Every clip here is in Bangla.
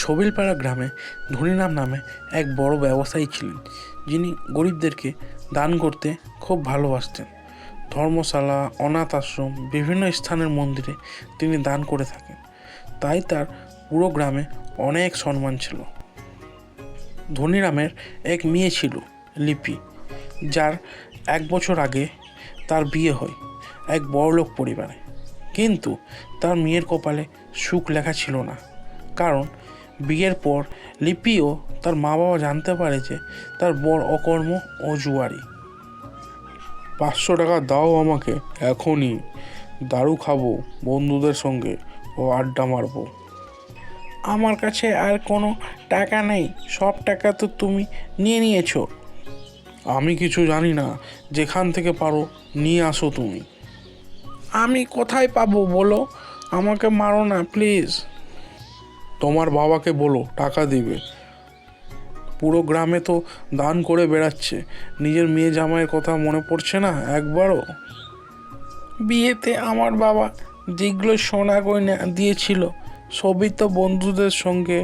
ছবিলপাড়া গ্রামে ধনীরাম নামে এক বড় ব্যবসায়ী ছিলেন, যিনি গরিবদেরকে দান করতে খুব ভালোবাসতেন। ধর্মশালা, অনাথ আশ্রম, বিভিন্ন স্থানের মন্দিরে তিনি দান করে থাকেন। তাই তার পুরো গ্রামে অনেক সম্মান ছিল। ধনীরামের এক মেয়ে ছিল, লিপি, যার 1 বছর আগে তার বিয়ে হয় এক বড়লোক পরিবারে। কিন্তু তার মেয়ের কপালে সুখ লেখা ছিল না, কারণ বিয়ের পর লিপি ও তার মা বাবা জানতে পারে যে তার বর অকর্ম ও জুয়ারি। 500 টাকা দাও আমাকে এখনই, দারু খাবো বন্ধুদের সঙ্গে ও আড্ডা মারবো। আমার কাছে আর কোনো টাকা নেই, সব টাকা তো তুমি নিয়ে নিয়েছো। আমি কিছু জানি না, যেখান থেকে পারো নিয়ে আসো তুমি। আমি কোথায় পাবো বলো, আমাকে মারো না প্লিজ। তোমার বাবাকে বলো টাকা দিবে। পুরো গ্রামে তো দান করে বেড়াচ্ছে, নিজের মেয়ে জামাইয়ের কথা মনে পড়ছে না একবারও? বিয়েতে আমার বাবা যেগুলো সোনা গয়না দিয়েছিল সবই তো বন্ধুদের সঙ্গে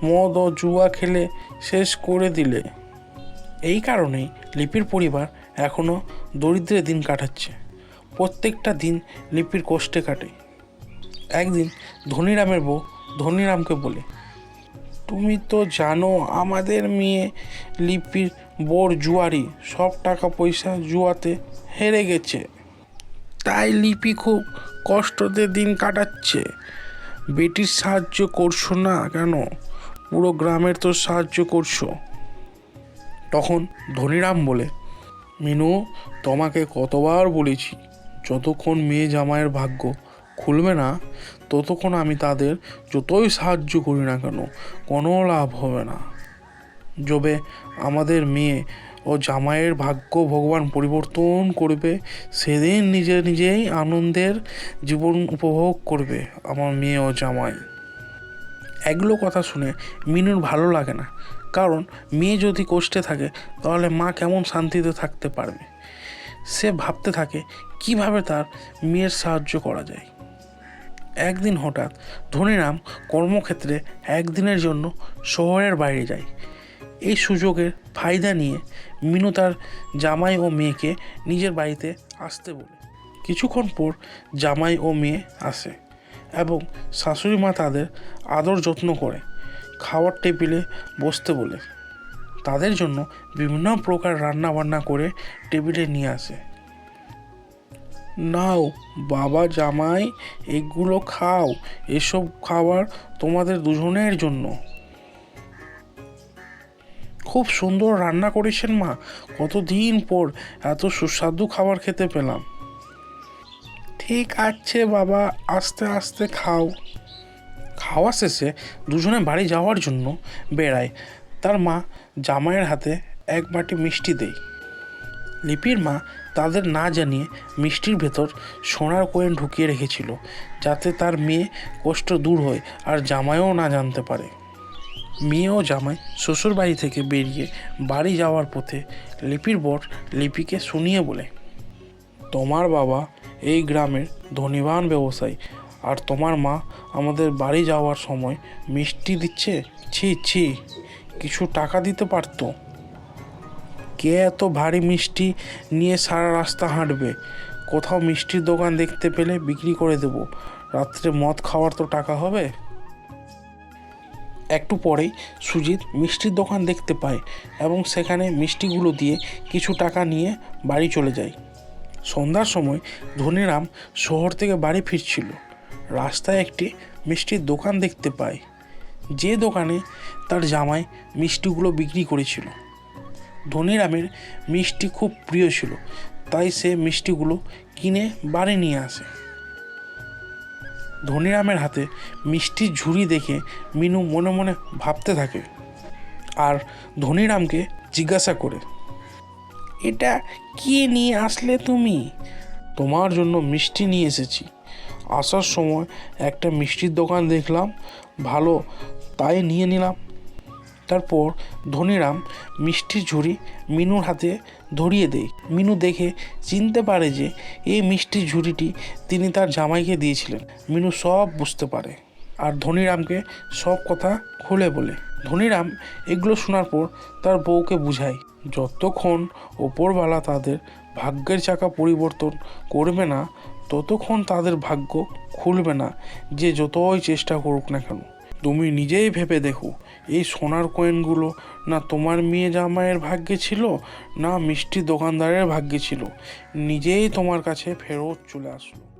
মদ ও জুয়া খেলে শেষ করে দিলে। এই কারণেই লিপির পরিবার এখনও দরিদ্রে দিন কাটাচ্ছে। প্রত্যেকটা দিন লিপির কষ্টে কাটে। একদিন ধনীরামের বউ ধনীরামকে বলে, তুমি তো জানো আমাদের মেয়ে লিপির বড় জুয়ারি, সব টাকা পয়সা জুয়াতে হেরে গেছে। তাই লিপি খুব কষ্টতে দিন কাটাচ্ছে। বেটির সাহায্য করছো না কেন? পুরো গ্রামের তো সাহায্য করছো। তখন ধনীরাম বলে, মিনু, তোমাকে কতবার বলেছি, যতক্ষণ মেয়ে জামাইয়ের ভাগ্য খুলবে না ততক্ষণ আমি তাদের যতই সাহায্য করি না কেন কোনো লাভ হবে না। যবে আমাদের মেয়ে ও জামাইয়ের ভাগ্য ভগবান পরিবর্তন করবে, সেদিন নিজেই আনন্দের জীবন উপভোগ করবে আমার মেয়ে ও জামাই। এগুলো কথা শুনে মিনুর ভালো লাগে না, কারণ মেয়ে যদি কষ্টে থাকে তাহলে মা কেমন শান্তিতে থাকতে পারবে। সে ভাবতে থাকে কিভাবে তার মেয়ের সাহায্য করা যায়। একদিন হঠাৎ ধনীরাম কর্মক্ষেত্রে একদিনের জন্য শহরের বাইরে যায়। এই সুযোগের ফায়দা নিয়ে মিনু তার জামাই ও মেয়েকে নিজের বাড়িতে আসতে বলে। কিছুক্ষণ পর জামাই ও মেয়ে আসে এবং শাশুড়ি মা তাদের আদর যত্ন করে খাওয়ার টেবিলে বসতে বলে। তাদের জন্য বিভিন্ন প্রকার রান্না বান্না করে টেবিলে নিয়ে আসে। নাও বাবা, জামাই, এগুলো খাও, এসব খাবার তোমাদের দুজনের জন্য। খুব সুন্দর রান্না করেছেন মা, কতদিন পর এত সুস্বাদু খাবার খেতে পেলাম। ঠিক আছে বাবা, আস্তে আস্তে খাও। খাওয়া শেষে দুজনে বাড়ি যাওয়ার জন্য বেড়ায়। তার মা জামাইয়ের হাতে এক বাটি মিষ্টি দেয়। লিপির মা তাদের না জানিয়ে মিষ্টির ভেতর সোনার কয়েন ঢুকিয়ে রেখেছিল, যাতে তার মেয়ে কষ্ট দূর হয় আর জামাইও না জানতে পারে। মেয়ে ও জামাই শ্বশুর বাড়ি থেকে বেরিয়ে বাড়ি যাওয়ার পথে লিপির বর লিপিকে শুনিয়ে বলে, তোমার বাবা এই গ্রামের ধনীবান ব্যবসায়ী, আর তোমার মা আমাদের বাড়ি যাওয়ার সময় মিষ্টি দিচ্ছে। ছি ছি, কিছু টাকা দিতে পারতো। কে এত ভারী মিষ্টি নিয়ে সারা রাস্তা হাঁটবে? কোথাও মিষ্টির দোকান দেখতে পেলে বিক্রি করে দেব, রাত্রে মদ খাওয়ার তো টাকা হবে। একটু পরেই সুজিত মিষ্টির দোকান দেখতে পায় এবং সেখানে মিষ্টিগুলো দিয়ে কিছু টাকা নিয়ে বাড়ি চলে যায়। সন্ধ্যার সময় ধনীরাম শহর থেকে বাড়ি ফিরছিল। রাস্তায় একটি মিষ্টির দোকান দেখতে পায়, যে দোকানে তার জামাই মিষ্টিগুলো বিক্রি করেছিল। ধনীরামের মিষ্টি খুব প্রিয় ছিল, তাই সে মিষ্টিগুলো কিনে বাড়ি নিয়ে আসে। ধনীরামের হাতে মিষ্টির ঝুড়ি দেখে মিনু মনে মনে ভাবতে থাকে আর ধনীরামকে জিজ্ঞাসা করে, এটা কি নিয়ে আসলে তুমি? তোমার জন্য মিষ্টি নিয়ে এসেছি। আসার সময় একটা মিষ্টির দোকান দেখলাম, ভালো, তাই নিয়ে নিলাম। তারপর ধনীরাম মিষ্টির ঝুড়ি মিনুর হাতে ধরিয়ে দেয়। মিনু দেখে চিনতে পারে যে এই মিষ্টির ঝুড়িটি তিনি তার জামাইকে দিয়েছিলেন। মিনু সব বুঝতে পারে। আর ধনীরামকে সব কথা খুলে বলে। ধনীরাম এগুলো শোনার পর তার বউকে বুঝায়, যতক্ষণ ওপরওয়ালা তাদের ভাগ্যের চাকা পরিবর্তন করবে না ততক্ষণ তাদের ভাগ্য খুলবে না, যে যতই চেষ্টা করুক না কেন। তুমি নিজেই ভেবে দেখো, এই সোনার কয়েনগুলো না তোমার মেয়ে জামাইয়ের ভাগ্যে ছিল, না মিষ্টি দোকানদারের ভাগ্যে ছিল, নিজেই তোমার কাছে ফেরত চলে আসলো।